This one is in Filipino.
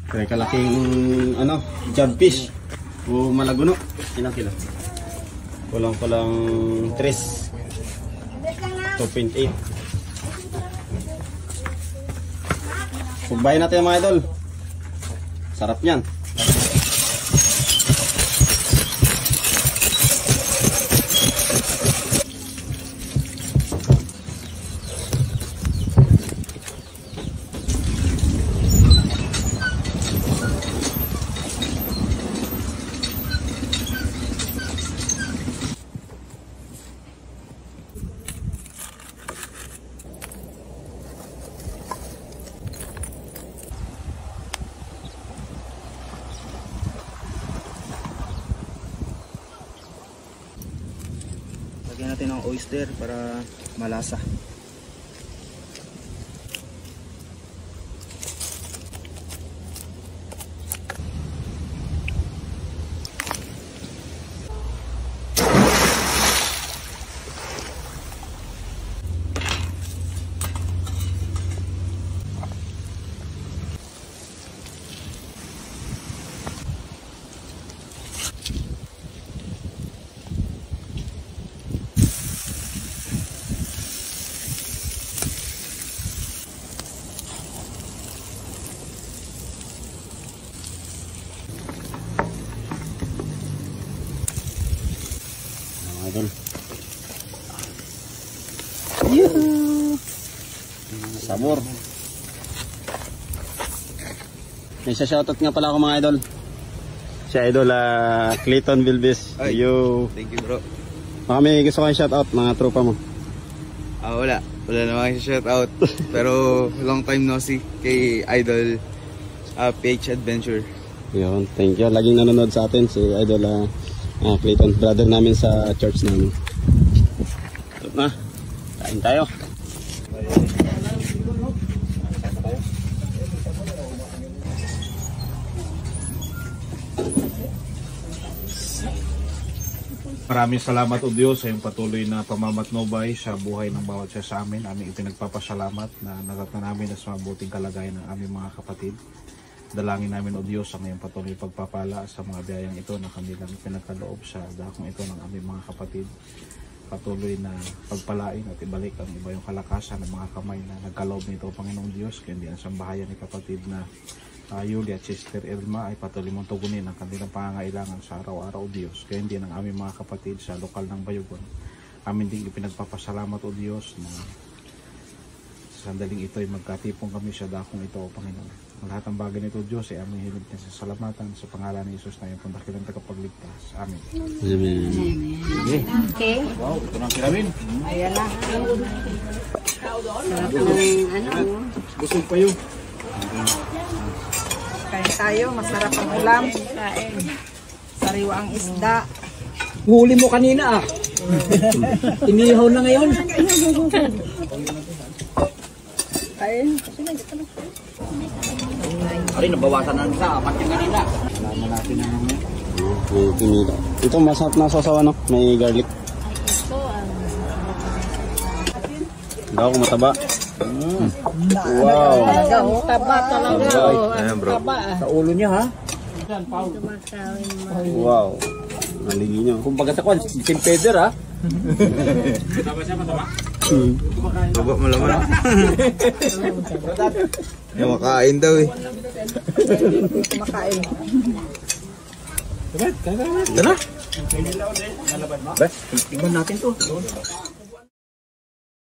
Kaya kalaking ano, jabfish o malaguno. Ilang kilo? Kulang 3. 2.8. Pagbayin natin mga idol. Sarap niyan. Lagyan natin ng oyster para malasa. Idol. Yuhu. Sabor. May shoutout nga pala ako mga idol. Si idol Clayton Vilbis. Yo. Thank you bro. Baka may gusto kayong shoutout mga tropa mo. Wala naman yung shoutout. Pero long time no see kay idol PH Adventure. Yun, thank you. Laging nanonood sa atin si idol Clayton, brother namin sa church namin. Ito na, kain tayo. Maraming salamat o Diyos sa iyong patuloy na pamamatnubay sa buhay ng bawat siya sa amin. Aming ipinagpapasalamat na natatna namin sa mabuting kalagayan ng aming mga kapatid. Dalangin namin o Diyos ang iyong patuloy pagpapala sa mga biyayang ito na kanilang pinagkaloob sa dakong ito ng aming mga kapatid. Patuloy na pagpalain at ibalik ang iba yung kalakasan ng mga kamay na nagkaloob nito, Panginoong Diyos. Kaya hindi ang sambahayan ni kapatid na Yuli at Sister Elma ay patuloy mong tugunin ang kanilang pangangailangan sa araw-araw o Diyos. Kaya hindi ng aming mga kapatid sa lokal ng Bayugon. Amin din ipinagpapasalamat o Diyos na sa sandaling ito ay magkatipong kami sa dakong ito o Panginoon. Ang lahat ng bagay nito Diyos ay aming hilig na sa salamatan sa pangalan ni Jesus na iyong pundakilang tagapagligtas. Amen. Amen. Okay. Wow, ito na ang kiramin. Ayan na. Sarap ng Busog pa yun. kain tayo. Masarap ang ulam. Sariwa ang isda. Huli mo kanina Inihaw na ngayon. Kain. Ay, nabawasan na sa apat yung kanina. Alaman natin ang May pinila. Ito masarap na sasawa, no? May garlic. Daw kung mataba. Wow. Taba talaga. Ayan bro. Sa ulo niya ha. Wow. Naligi nyo. Kumbaga sa kwan, St. Pedro ha. Baba mo laman. Yung makain daw eh. Makain. Tara. Tingnan natin to.